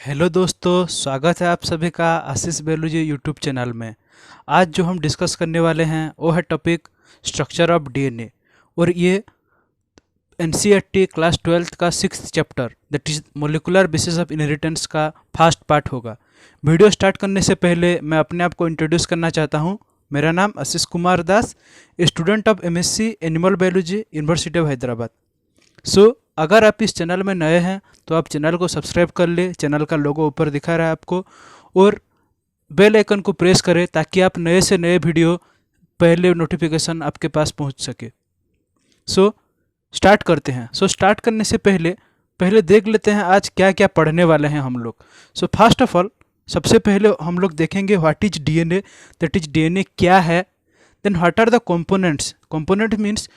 Hello दोस्तों, स्वागत है आप सभी का आशीष बेलूजी यूट्यूब चैनल में। आज जो हम डिस्कस करने वाले हैं वो है टॉपिक स्ट्रक्चर ऑफ डीएनए। और ये एनसीईआरटी क्लास 12th का 6th chapter that is molecular basis of inheritance का फर्स्ट पार्ट होगा। वीडियो स्टार्ट करने से पहले मैं अपने आप को इंट्रोड्यूस करना चाहता हूँ। मेरा नाम Ashish Kumar Das, student of MSc animal biology, university of Hyderabad. अगर आप इस चैनल में नए हैं तो आप चैनल को सब्सक्राइब कर ले। चैनल का लोगो ऊपर दिखा रहा है आपको, और बेल आइकन को प्रेस करें ताकि आप नए से नए वीडियो पहले नोटिफिकेशन आपके पास पहुंच सके। स्टार्ट करते हैं। स्टार्ट करने से पहले पहले देख लेते हैं आज क्या क्या पढ़ने वाले हैं हम लोग। फर्स्ट ऑफ ऑल, सबसे पहले हम लोग देखेंगे what is DNA, that is DNA क्या है। Then what are the components. Component means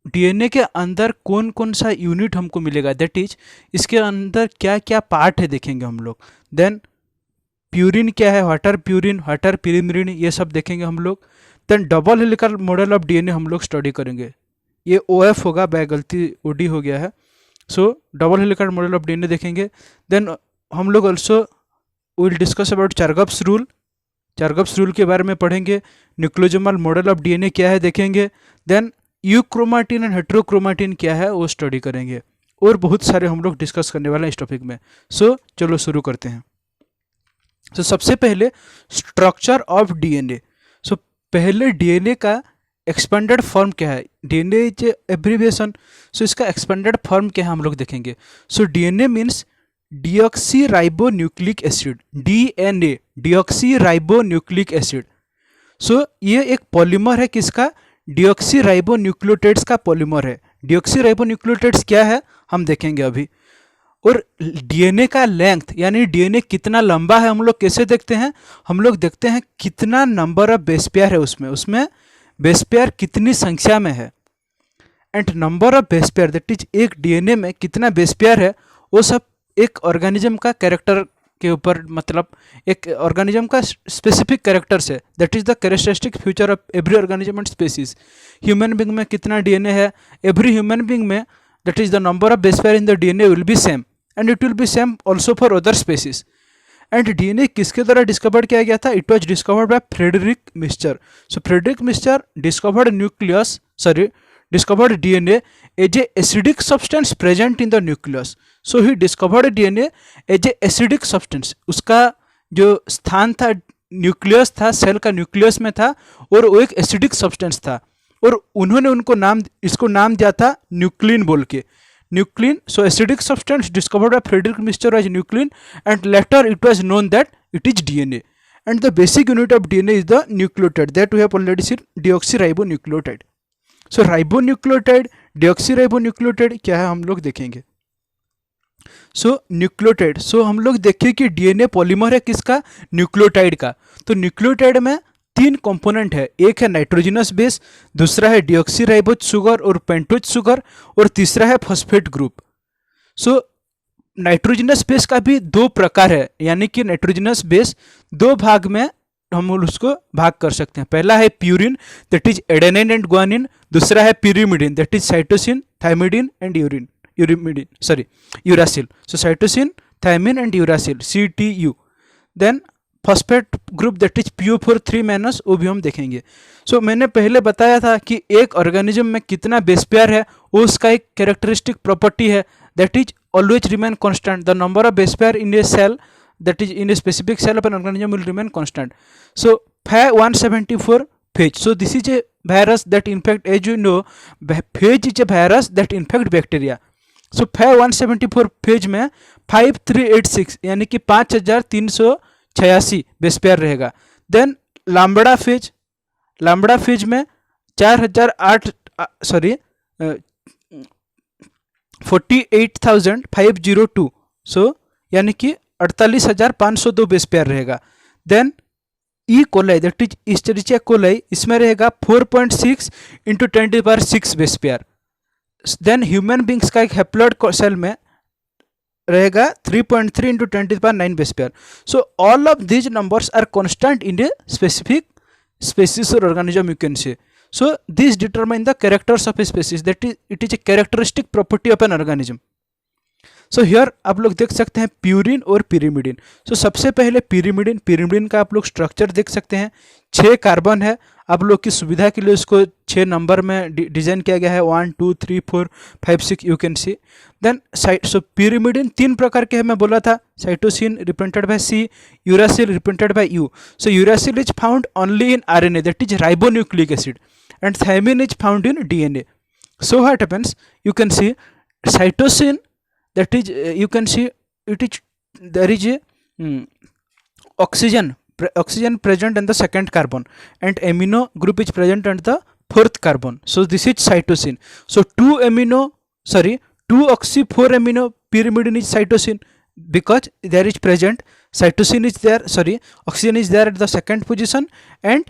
DNA के अंदर कौन कौन सा यूनिट हमको मिलेगा, दैट इज इसके अंदर क्या क्या पार्ट है देखेंगे हम लोग। देन प्यूरिन क्या है, what are purine, what are pyrimidine, ये सब देखेंगे हम लोग। Then double helical model of DNA हम लोग स्टडी करेंगे। ये ओएफ होगा, बाय गलती ओडी हो गया है। Double helical model of DNA देखेंगे। देन हम लोग also will discuss about Chargaff's rule. Chargaff's rule के बारे में पढ़ेंगे। न्यूक्लियोजोमल मॉडल ऑफ डीएनए क्या है देखेंगे। देन यूक्रोमाटिन एंड हेट्रोक्रोमाटिन क्या है वो स्टडी करेंगे। और बहुत सारे हम लोग डिस्कस करने वाले हैं इस टॉपिक में। चलो शुरू करते हैं। सबसे पहले स्ट्रक्चर ऑफ डीएनए। पहले डीएनए का एक्सपेंडेड फॉर्म क्या है, डीएनए इज एब्रीविएशन। इसका एक्सपेंडेड फॉर्म क्या है हम लोग देखेंगे। DNA means deoxy ribo nucleic acid. DNA deoxy ribo nucleic acid. ये एक पॉलीमर है किसका, डिऑक्सी राइबो न्यूक्लियोटाइड्स का पॉलीमर है। डिऑक्सी राइबो न्यूक्लियोटाइड्स क्या है हम देखेंगे अभी। और डीएनए का लेंथ यानी डीएनए कितना लंबा है हम लोग कैसे देखते हैं, हम लोग देखते हैं कितना नंबर ऑफ बेस पेयर है उसमें बेस पेयर कितनी संख्या में है। And number of base pair that is एक डीएनए में कितना बेस पेयर है वो सब एक ऑर्गेनिज्म का कैरेक्टर के ऊपर, मतलब एक ऑर्गेनिज्म का स्पेसिफिक कैरेक्टर्स है। That is the characteristic feature of every organism and species. Human being में कितना डीएनए है, एवरी ह्यूमन बींग में that is the number of base pair in the DNA will be same and it will be same also for other species. And DNA किसके द्वारा discovered किया गया था, it was discovered by Friedrich Miescher. Friedrich Miescher discovered DNA as a acidic substance present in the nucleus. He discovered DNA as a acidic substance. उसका जो स्थान था nucleus था, सेल का न्यूक्लियस में था, और वो एक एसिडिक सब्सटेंस था। और उन्होंने इसको नाम दिया था न्यूक्लिन बोल के, nuclein. Acidic substance discovered by Friedrich Miescher as nuclein and later it was known that it is DNA. And the basic unit of DNA is the nucleotide that we have already seen, deoxyribonucleotide. Ribonucleotide, deoxyribonucleotide क्या है हम लोग देखेंगे। Nucleotide, हम लोग देखें कि DNA polymer है किसका, न्यूक्लियोटाइड का। तो न्यूक्लियोटाइड में तीन कंपोनेंट है, एक है नाइट्रोजनस बेस, दूसरा है डीऑक्सीराइबोज शुगर और पेंटोज शुगर, और तीसरा है फॉस्फेट ग्रुप। नाइट्रोजनस बेस का भी दो प्रकार है, यानी कि नाइट्रोजनस बेस दो भाग में हम उसको भाग कर सकते हैं। पहला है purine that is adenine and guanine, दूसरा है pyrimidine that is cytosine, thymidine and uracil. Cytosine, thymine and uracil, CTU। Then phosphate group that is PO4 minus, वो भी हम देखेंगे। मैंने पहले बताया था कि एक ऑर्गेनिज्म में कितना बेस पेयर है वो उसका एक कैरेक्टरिस्टिक प्रॉपर्टी है, that is always remain constant. The number of base pair in a cell, that is in a specific cell of an organism, will remain constant. Pha174 phage. This is a virus that infect, as you know, phage is a virus that infect bacteria. Pha174 phage में 5386 यानी कि 5386 base pair रहेगा। Then lambda phage में 48,502, यानी कि 48,502 base pair रहेगा। Then E coli that is Escherichia coli, इसमें रहेगा 4.6 into 10⁶ base pair. Then human beings का एक हैप्लॉइड सेल में रहेगा 3.3 इंटू 10⁹ base pair. All of these numbers are constant in a specific species or organism, you can say. These determine the characters of a species, that is, it is a characteristic property of an organism. So here आप लोग देख सकते हैं purine और pyrimidine. सो सबसे पहले pyrimidine, pyrimidine का आप लोग स्ट्रक्चर देख सकते हैं, 6 कार्बन है। आप लोग की सुविधा के लिए उसको 6 नंबर में डिजाइन किया गया है, 1 2 3 4 5 6 you can see. Then so pyrimidine 3 प्रकार के है, मैं बोला था, cytosine represented by C, uracil represented by U. So uracil is found only in RNA, that is ribonucleic acid, and thymine is found in DNA. So what happens, you can see cytosine, that is you can see it is, there is a oxygen present in the second carbon, and amino group is present on the fourth carbon. So this is cytosine. So 2 oxy 4 amino pyrimidine is cytosine, because there is present cytosine is there, sorry, oxygen is there at the second position, and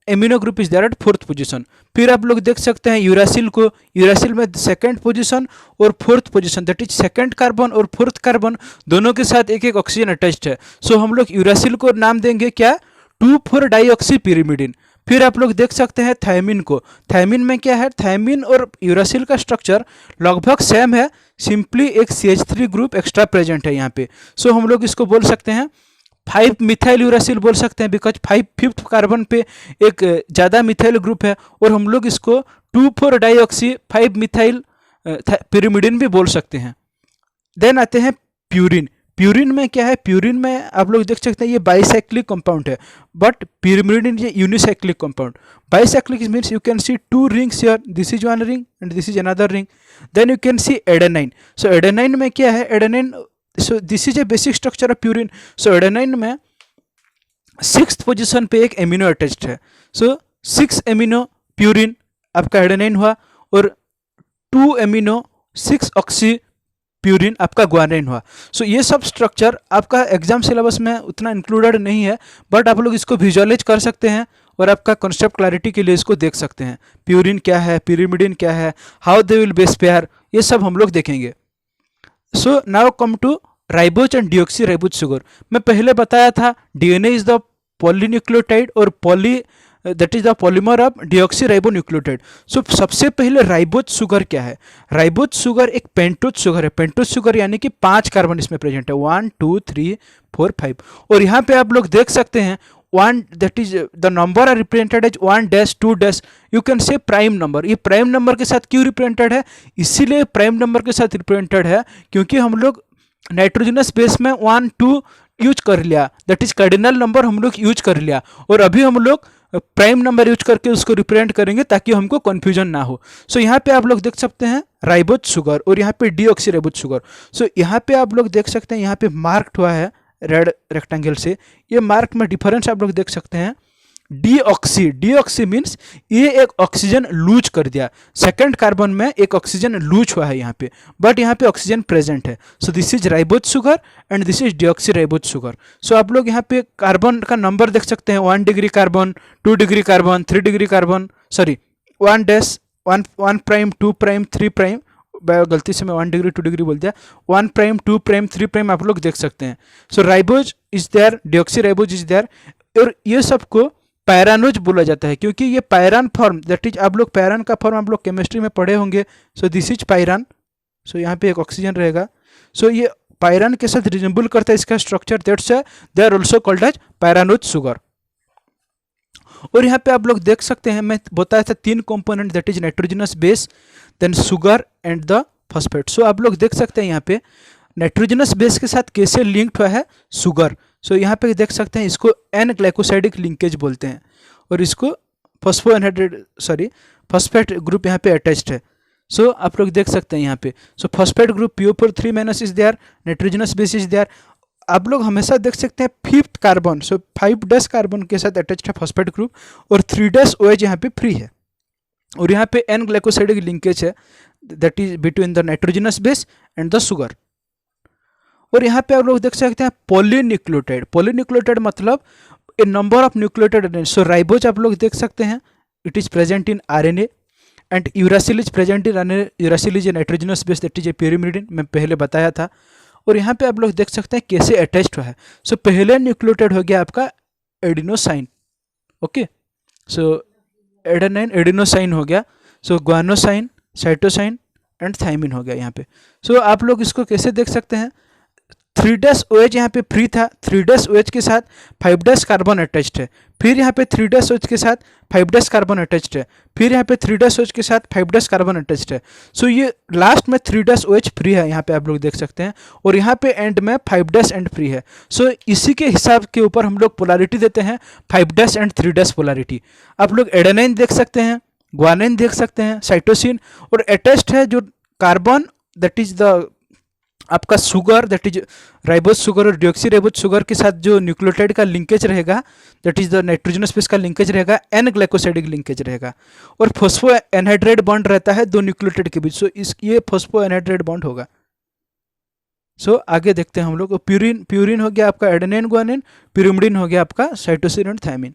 amino group is there at 4th position. फिर आप लोग देख सकते हैं uracil को, uracil में 2nd position और 4th position, that is second carbon और 4th कार्बन दोनों के साथ एक एक ऑक्सीजन अटैच्ड है। सो हम लोग यूरासिल को नाम देंगे क्या, 2,4 डाईऑक्सी पिरिमिडिन। फिर आप लोग देख सकते हैं थायमिन को, थायमिन में क्या है, थायमिन और यूरासिल का स्ट्रक्चर लगभग सेम है, सिंपली एक CH3 ग्रुप एक्स्ट्रा प्रेजेंट है यहाँ पे। सो हम लोग इसको बोल सकते हैं 5 मिथाइल यूरासिल बोल सकते हैं, बिकॉज 5th कार्बन पे एक ज़्यादा मिथाइल ग्रुप है, और हम लोग इसको 2,4 डाईऑक्सी 5 मिथाइल पिरिमिडिन भी बोल सकते हैं। देन आते हैं प्यूरिन। प्यूरिन में क्या है, प्यूरिन में आप लोग देख सकते हैं ये बाइसाइक्लिक कंपाउंड है, बट पिरिमिडिन ये unicyclic compound. Bicyclic means you can see 2 rings here, this is 1 ring and this is another ring. Then you can see adenine. So adenine में क्या है, adenine, so this is a basic structure of purine. So adenine में 6th position पे एक amino attached है। So 6 amino purine आपका adenine हुआ, और 2 एमिनो 6 ऑक्सी प्यूरिन आपका ग्वानिन हुआ। सो ये सब स्ट्रक्चर आपका एग्जाम सिलेबस में उतना इंक्लूडेड नहीं है, बट आप लोग इसको विजुअलाइज कर सकते हैं और आपका कॉन्सेप्ट क्लैरिटी के लिए इसको देख सकते हैं। प्यूरिन क्या है, पिरिमिडिन क्या है, how they will base pair, ये सब हम लोग देखेंगे। So now come to ribose and deoxyribose sugar. मैं पहले बताया था डीएनए इज द पॉलीन्यूक्लियोटाइड और that is the polymer of deoxyribonucleotide. So सबसे पहले राइबोज शुगर क्या है, राइबोज शुगर एक पेंटोज शुगर है। पेंटोज शुगर यानी कि 5 कार्बन इसमें प्रेजेंट है, 1 2 3 4 5। और यहाँ पे आप लोग देख सकते हैं 1, that is the number are represented as 1 2 you can say prime number. ये प्राइम नंबर के साथ क्यों रिप्रेजेंटेड है, इसीलिए प्राइम नंबर के साथ रिप्रेजेंटेड है क्योंकि हम लोग नाइट्रोजनस बेस में 1 2 यूज कर लिया, दैट इज कार्डिनल नंबर हम लोग यूज कर लिया, और अभी हम लोग प्राइम नंबर यूज करके उसको रिप्रेजेंट करेंगे ताकि हमको कन्फ्यूजन ना हो। सो यहाँ पे आप लोग देख सकते हैं राइबोज शुगर और यहाँ पे डीऑक्सी राइबोज शुगर। सो यहाँ पे आप लोग देख सकते हैं यहाँ पे मार्क्ड हुआ है रेड रेक्टेंगल से, ये मार्क में डिफरेंस आप लोग देख सकते हैं। डीऑक्सी, डीऑक्सी मीन्स ये एक ऑक्सीजन लूज कर दिया, सेकंड कार्बन में एक ऑक्सीजन लूज हुआ है यहाँ पे, बट यहाँ पे ऑक्सीजन प्रेजेंट है। So this is ribose sugar and this is deoxyribose sugar. So आप लोग यहाँ पे कार्बन का नंबर देख सकते हैं, 1 degree carbon, 2 degree carbon, 3 degree carbon, sorry 1 dash 1 prime 2 prime 3 prime, गलती से मैं 1 डिग्री 2 डिग्री बोल दिया, 1 प्राइम 2 प्राइम 3 प्राइम आप लोग देख सकते हैं। So ribose is there, deoxyribose is there, और ये सबको पैरानोज बोला जाता है क्योंकि ये पैरान फॉर्म, दैट इज आप लोग पैरान का फॉर्म आप लोग केमिस्ट्री में पढ़े होंगे। सो दिस इज पैरान, सो यहाँ पे एक ऑक्सीजन रहेगा। सो ये पैरान के साथ रिजेंबल करता है इसका structure, that's they are also called as pyranose sugar. और यहाँ पे आप लोग देख सकते हैं मैं बताया था 3 component, that is nitrogenous base, then sugar and the phosphate. So आप लोग देख सकते हैं यहाँ पे नाइट्रोजनस बेस के साथ कैसे लिंक्ड हुआ है शुगर। सो यहाँ पे देख सकते हैं इसको एन ग्लाइकोसाइडिक लिंकेज बोलते हैं, और इसको फॉस्फेट ग्रुप यहाँ पे अटैच्ड है। सो आप लोग देख सकते हैं यहाँ पे, so phosphate group PO4 3- is there, nitrogenous base is there. आप लोग हमेशा देख सकते हैं 5th कार्बन, सो 5 डैश कार्बन के साथ अटैच्ड है फॉस्फेट ग्रुप, और 3 डैश OH यहाँ पे फ्री है, और यहाँ पे एन ग्लाइकोसाइडिक लिंकेज है, that is between the nitrogenous base and the sugar. और यहाँ पे आप लोग देख सकते हैं पॉलीन्यूक्लियोटाइड, पॉलीन्यूक्लियोटाइड मतलब a number of nucleotide. So ribose आप लोग देख सकते हैं it is present in RNA, and uracil is present in RNA, uracil is a nitrogenous base, that is a pyrimidine, मैं पहले बताया था। और यहाँ पे आप लोग देख सकते हैं कैसे अटैच्ड हुआ है। सो पहले न्यूक्लियोटाइड हो गया आपका एडिनोसाइन, ओके, सो एडेनाइन एडिनोसाइन हो गया, सो ग्वानोसाइन, साइटोसाइन, एंड थायमिन हो गया यहाँ पे। सो आप लोग इसको कैसे देख सकते हैं, 3' OH यहाँ पे फ्री था, 3' OH के साथ 5' कार्बन अटैच्ड है, फिर यहाँ पे 3' OH के साथ 5' कार्बन अटैच्ड है, फिर यहाँ पे 3' OH के साथ 5' कार्बन अटैच्ड है। सो ये लास्ट में 3' OH फ्री है, यहाँ पे आप लोग देख सकते हैं, और यहाँ पे एंड में 5' एंड फ्री है। सो इसी के हिसाब के ऊपर हम लोग पोलैरिटी देते हैं, 5' एंड 3' पोलैरिटी। आप लोग एडेनाइन देख सकते हैं, ग्वानिन देख सकते हैं, साइटोसिन, और अटैच्ड है जो कार्बन, दैट इज द आपका sugar, that is ribose sugar और डिऑक्सीराइबोज शुगर के साथ जो न्यूक्लियोटाइड का लिंकेज रहेगा, that is the nitrogenous base का लिंकेज रहेगा, एन ग्लाइकोसाइडिक लिंकेज रहेगा, और फॉस्फो एनहाइड्राइड बॉन्ड रहता है दो न्यूक्लियोटाइड के बीच। सो इस ये फॉस्फो एनहाइड्राइड बॉन्ड होगा। सो आगे देखते हैं हम लोग, प्यूरिन, प्यूरिन हो गया आपका एडेनिन ग्वानिन, pyrimidine हो गया आपका cytosine and thymine.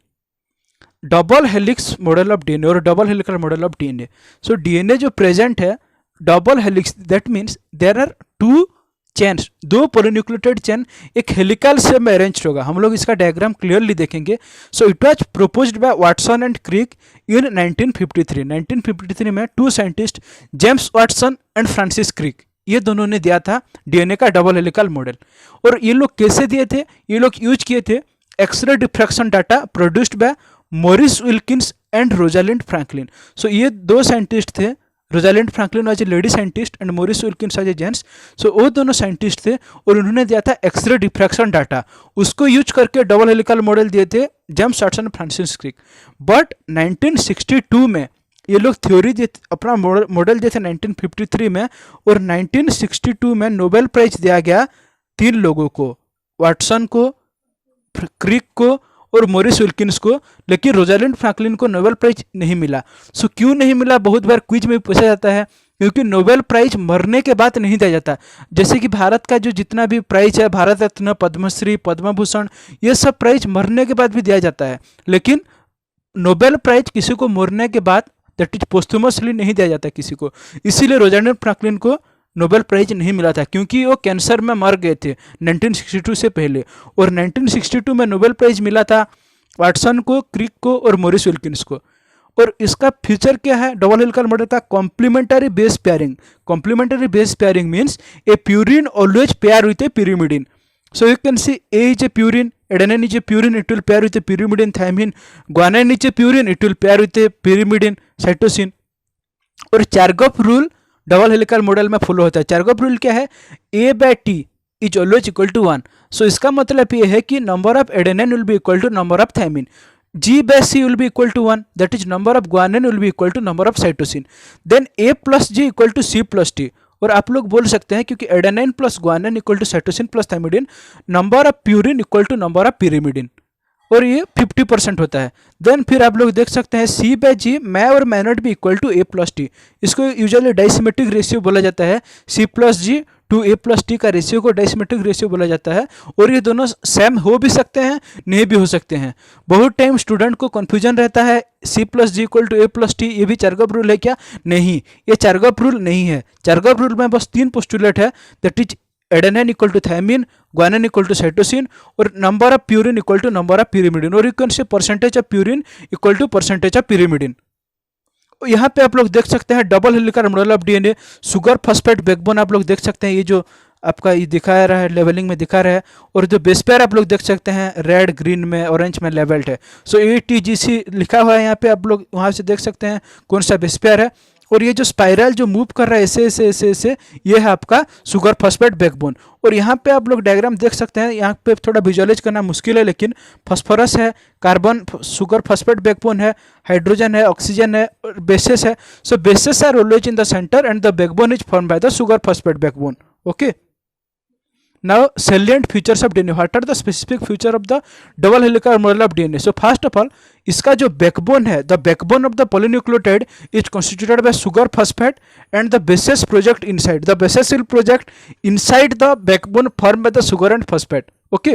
Double helix model of DNA और double helical model of DNA. So DNA जो प्रेजेंट है double helix, that means there are two chains, दो पॉलीन्यूक्लियोटाइड चेन एक हेलिकल शेप में arranged होगा। हम लोग इसका डायग्राम क्लियरली देखेंगे। So it was proposed by Watson and Crick in 1953। 1953 में two scientist James Watson and Francis Crick, ये दोनों ने दिया था डीएनए का डबल हेलिकल मॉडल। और ये लोग कैसे दिए थे, ये लोग यूज किए थे X ray diffraction data produced by Maurice Wilkins and Rosalind Franklin. So ये दो साइंटिस्ट थे, Rosalind Franklin was a lady scientist and Maurice Wilkins was a gents. So वो दोनों साइंटिस्ट थे और उन्होंने दिया था एक्सरे डिफ्रैक्शन डाटा, उसको यूज करके डबल हेलिकल मॉडल दिए थे James Watson and Francis Crick. But 1962 में ये लोग थ्योरी अपना मॉडल दिए थे 1953 में, और 1962 में नोबेल प्राइज दिया गया तीन लोगों को, वाटसन को, क्रिक को और मॉरिस विल्किंस को, लेकिन रोजालिंड फ्रैंकलिन को नोबेल प्राइज नहीं मिला। सो क्यों नहीं मिला, बहुत बार क्विज में पूछा जाता है, क्योंकि नोबेल प्राइज मरने के बाद नहीं दिया जाता। जैसे कि भारत का जो जितना भी प्राइज है, भारत रत्न, पद्मश्री, पद्म भूषण, ये सब प्राइज मरने के बाद भी दिया जाता है, लेकिन नोबेल प्राइज किसी को मरने के बाद, दैट इज पोस्टुमसली, नहीं दिया जाता किसी को। इसीलिए रोजालिंड फ्रैंकलिन को नोबेल प्राइज नहीं मिला था, क्योंकि वो कैंसर में मर गए थे 1962 से पहले। और 1962 में नोबेल प्राइज मिला था वाटसन को, क्रिक को और मॉरिस विल्किंस को। और इसका फीचर क्या है डबल हेलिकल मॉडल का, complementary base pairing. Complementary base pairing means A purine always pair with A pyrimidine. So you can see A is a purine, adenine is a purine, it will pair with a pyrimidine, thymine. Guanine is a purine, it will pair with a pyrimidine, cytosine. और Chargaff rule double helical model में follow होता है। Chargaff rule क्या है, A/T is always equal to 1। So इसका मतलब ये है कि number of adenine will be equal to number of thymine, G/C will be equal to 1, that is number of guanine will be equal to number of cytosine. Then A+G equal to C+T। और आप लोग बोल सकते हैं क्योंकि adenine plus guanine equal to cytosine plus thymidine, number of purine equal to number of pyrimidine, और ये 50% होता है। देन फिर आप लोग देख सकते हैं C/G मै और may not be equal to A+T। इसको यूजुअली डाइसिमेट्रिक रेशियो बोला जाता है, C+G टू A+T का रेशियो को डाइसिमेट्रिक रेशियो बोला जाता है। और ये दोनों सेम हो भी सकते हैं, नहीं भी हो सकते हैं। बहुत टाइम स्टूडेंट को कन्फ्यूजन रहता है C+G इक्वल टू A+T, ये भी चार्गॉफ रूल है क्या? नहीं, ये चार्गॉफ रूल नहीं है। चार्गॉफ रूल में बस 3 पोस्टुलेट है, that is adenine equal to thymine, guanine equal to cytosine, और number of purine equal to number of pyrimidine, और you can say percentage of purine equal to percentage of pyrimidine। यहाँ पे आप लोग देख सकते हैं double helical model of DNA, sugar phosphate backbone आप लोग देख सकते हैं, ये जो आपका ये दिखा रहा है लेवलिंग में दिखा रहा है, और जो बेस पेयर आप लोग देख सकते हैं रेड, ग्रीन में, ऑरेंज में लेवल्ड है। सो ATGC लिखा हुआ है यहाँ पे, आप लोग वहाँ से देख सकते हैं कौन सा बेस पेयर है। और ये जो स्पाइरल जो मूव कर रहा है ऐसे ऐसे ऐसे ऐसे, ये है आपका शुगर फॉस्फेट बैकबोन। और यहाँ पे आप लोग डायग्राम देख सकते हैं, यहाँ पे थोड़ा विजुअलाइज करना मुश्किल है, लेकिन फॉस्फोरस है, कार्बन शुगर फॉस्फेट बैकबोन है, हाइड्रोजन है, ऑक्सीजन है, और बेसेस है। So bases are always in the centre and the backbone is form by the sugar phosphate backbone. Okay, now salient features of DNA, what are the specific feature of the double helical model of DNA? So first of all, इसका जो backbone है, the backbone of the polynucleotide is constituted by sugar phosphate and the bases project inside, the bases will project inside the backbone formed by the sugar and phosphate. Okay,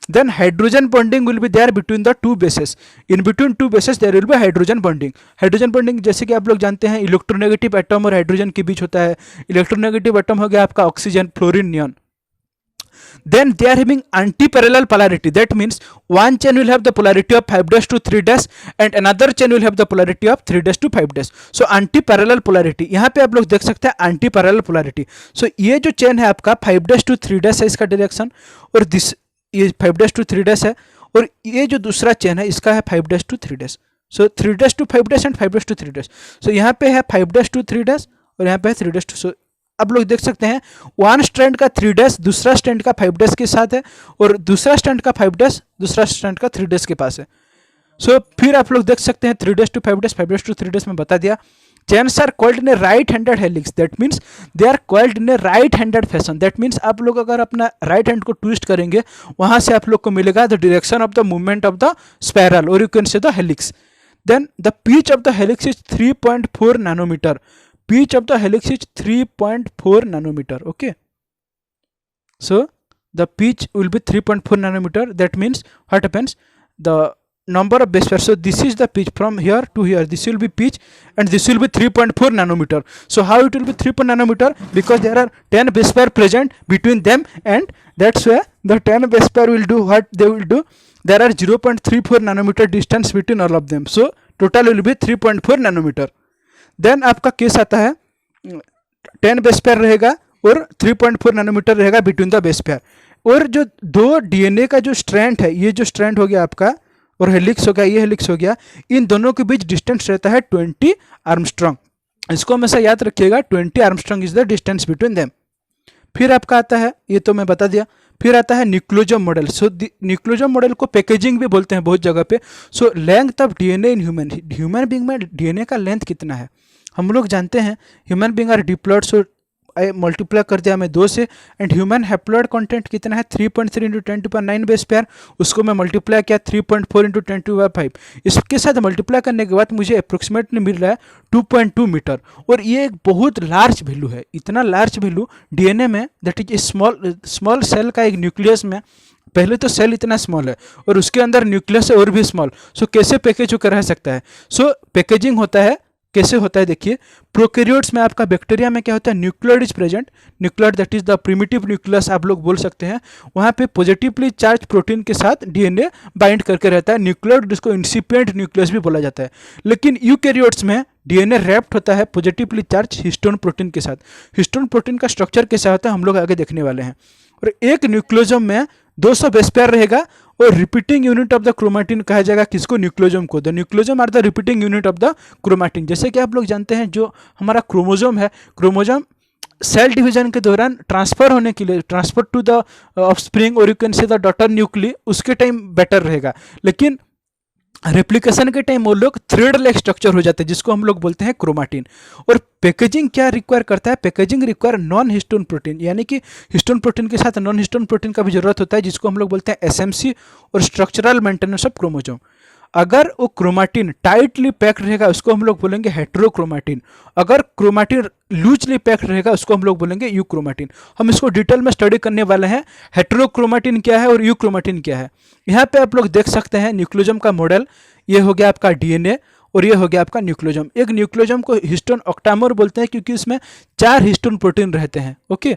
then hydrogen bonding will be there between the two bases, in between two bases there will be hydrogen bonding. hydrogen bonding जैसे कि आप लोग जानते हैं electronegative atom और hydrogen के बीच होता है। इलेक्ट्रोनेगेटिव एटम हो गया आपका oxygen, fluorine, neon. then they are having anti-parallel polarity. That means one chain will have the polarity of 5 dash to 3 dash and another chain will have the polarity of 3 dash to 5 dash. So anti-parallel polarity, यहाँ पे आप लोग देख सकते हैं anti-parallel polarity. So ये जो chain है आपका 5 dash to 3 dash है इसका डायरेक्शन, और दिस ये 5 dash to 3 dash है, और ये जो दूसरा चेन है इसका है 5 dash to 3 dash. So 3 dash to 5 dash and 5 dash to 3 dash. So यहाँ पे है 5 dash to 3 dash और यहाँ पे है 3 dash to. So आप लोग देख सकते हैं वन स्ट्रैंड का 3 डैश दूसरा स्ट्रैंड का 5 डैश के साथ है, और दूसरा स्ट्रैंड का 5 डैश दूसरा स्ट्रैंड का 3 डैश के पास है. सो फिर आप लोग देख सकते हैं 3 dash to 5 dash, 5 dash to 3 dash में बता दिया. Chains are called in a right handed helix. That means they are called in a right handed fashion. That means आप लोग अगर अपना राइट हैंड को ट्विस्ट करेंगे वहां से आप लोग को मिलेगा the direction of the movement of the spiral, और you can say the helix. Then the pitch of the helix is 3.4 nanometre. Pitch of the helix is 3.4 nanometer. Okay, so the pitch will be 3.4 nanometer. That means what happens, the number of base pairs, so this is the pitch from here to here, this will be pitch and this will be 3.4 nanometer. So how it will be 3 nanometer, because there are 10 base pair present between them, and that's why the 10 base pair will do what they will do. There are 0.34 nanometer distance between all of them, so total will be 3.4 nanometer. Then आपका case आता है 10 base pair रहेगा और 3.4 nanometre रहेगा between the base pair. और जो दो DNA का जो स्ट्रैंड है, ये जो स्ट्रैंड हो गया आपका और हेलिक्स हो गया, ये हेलिक्स हो गया, इन दोनों के बीच डिस्टेंस रहता है 20 आर्मस्ट्रॉन्ग. इसको हमेशा याद रखिएगा, 20 Armstrong is the distance between them. फिर आपका आता है, ये तो मैं बता दिया, फिर आता है nucleosome model. So nucleosome model को पैकेजिंग भी बोलते हैं बहुत जगह पे. So length of DNA in human being में डीएनए का लेंथ कितना है हम लोग जानते हैं. Human being are diploid, so multiply कर दिया मैं 2 से, एंड ह्यूमन हैप्लॉयड कंटेंट कितना है 3.3 इंटू 10⁹ बेस पेयर. उसको मैं मल्टीप्लाई किया 3.4 इंटू 10⁵. इसके साथ मल्टीप्लाई करने के बाद मुझे अप्रोक्सीमेटली मिल रहा है 2.2 मीटर. और ये एक बहुत लार्ज वैल्यू है. इतना लार्ज वैल्यू डीएनए में, दैट इज स्मॉल सेल का एक न्यूक्लियस में, पहले तो सेल इतना स्मॉल है और उसके अंदर न्यूक्लियस है और भी स्मॉल. सो कैसे पैकेज होकर रह सकता है. सो पैकेजिंग होता है, कैसे होता है देखिए. प्रोकैरियोट्स में आपका बैक्टीरिया में क्या होता है, nucleoid is present. Nucleoid that is the primitive nucleus आप लोग बोल सकते हैं. वहाँ पे पॉजिटिवली चार्ज प्रोटीन के साथ डीएनए बाइंड करके रहता है. न्यूक्लियोइड जिसको इंसिपिएंट न्यूक्लियस भी बोला जाता है. लेकिन यूकैरियोट्स में डीएनए रैप्ड होता है पॉजिटिवली चार्ज हिस्टोन प्रोटीन के साथ. हिस्टोन प्रोटीन का स्ट्रक्चर कैसा होता है हम लोग आगे देखने वाले हैं. और एक न्यूक्लियोसोम में 200 बेस पेयर रहेगा, और repeating unit of the chromatin कहा जाएगा किसको, न्यूक्लियोसोम को. The nucleosome are the repeating unit of the chromatin. जैसे कि आप लोग जानते हैं जो हमारा क्रोमोसोम है, क्रोमोसोम सेल डिवीजन के दौरान ट्रांसफर होने के लिए, ट्रांसफर टू द ऑफस्प्रिंग और you can say the daughter nuclei, उसके टाइम बेटर रहेगा. लेकिन रेप्लिकेशन के टाइम वो लोग थ्रेड लाइक स्ट्रक्चर हो जाते हैं जिसको हम लोग बोलते हैं क्रोमैटिन. और पैकेजिंग क्या रिक्वायर करता है, packaging require non histone protein, यानी कि हिस्टोन प्रोटीन के साथ नॉन हिस्टोन प्रोटीन का भी जरूरत होता है, जिसको हम लोग बोलते हैं एसएमसी और स्ट्रक्चरल मेंटेनेंस ऑफ क्रोमोसोम. अगर वो क्रोमैटिन टाइटली पैक्ड रहेगा उसको हम लोग बोलेंगे हेटेरोक्रोमैटिन. अगर क्रोमैटिन लूजली पैक्ड रहेगा उसको हम लोग बोलेंगे यूक्रोमैटिन. हम इसको डिटेल में स्टडी करने वाले हैं, हेटेरोक्रोमैटिन क्या है और यूक्रोमैटिन क्या है. यहाँ पे आप लोग देख सकते हैं न्यूक्लियोसोम का मॉडल. ये हो गया आपका डीएनए और ये हो गया आपका न्यूक्लियोसोम. एक न्यूक्लियोसोम को हिस्टोन ऑक्टामर बोलते हैं क्योंकि इसमें 4 हिस्टोन प्रोटीन रहते हैं. ओके,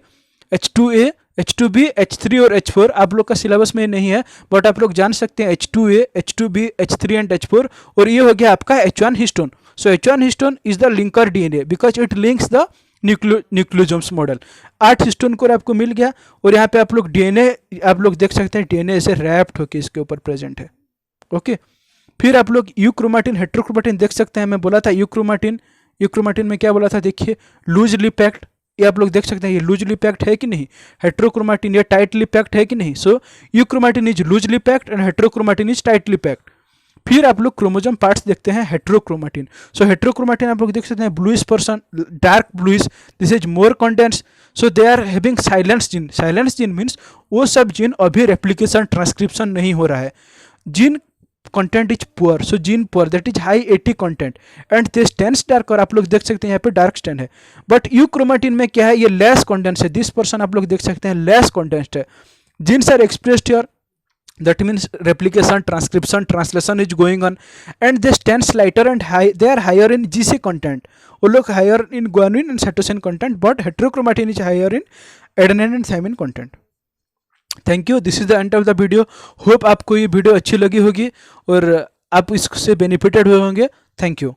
H2A, H2B, H3 और H4. आप लोग का सिलेबस में नहीं है बट आप लोग जान सकते हैं H2A, H2B, H3 and H4. और ये हो गया आपका H1 histone. So H1 histone is the linker DNA because it links the nucleosomes model. 8 histone core आपको मिल गया. और यहाँ पे आप लोग डीएनए आप लोग देख सकते हैं डीएनए ऐसे रैप्ड होकर इसके ऊपर प्रेजेंट है. ओके, फिर आप लोग यूक्रोमैटिन, हेटेरोक्रोमैटिन देख सकते हैं. मैं बोला था यूक्रोमैटिन में क्या बोला था देखिए, लूजली पैक्ड. ये आप लोग देख सकते हैं ये लूजली पैक्ड है कि नहीं. हेटेरोक्रोमैटिन ये टाइटली पैक्ड है कि नहीं. So euchromatin is loosely packed and heterochromatin is tightly packed. फिर आप लोग क्रोमोसोम पार्ट्स देखते हैं हेटेरोक्रोमैटिन. सो हेटेरोक्रोमैटिन आप लोग देख सकते हैं bluish person, dark bluish, this is more condense. So they are having silence gene. Silence gene means वो सब जीन अभी रेप्लिकेशन ट्रांसक्रिप्शन नहीं हो रहा है. Gene content is poor, so gene poor that is high 80 content and this dense dark. और आप लोग देख सकते हैं यहाँ पे डार्क स्टैंड है. बट यूक्रोमैटिन में क्या है, ये लेस कंडेंस है. दिस पर्सन आप लोग देख सकते हैं लेस कंडेंस्ड है. Genes are expressed here, that means replication, transcription, translation is going on, and they stand lighter and high, they are higher in GC content. वो लोग higher in guanine and cytosine content, but heterochromatin is higher in adenine and thymine content. Thank you, this is the end of the video. Hope आपको ये video अच्छी लगी होगी और आप इससे बेनिफिटेड हुए होंगे। Thank you.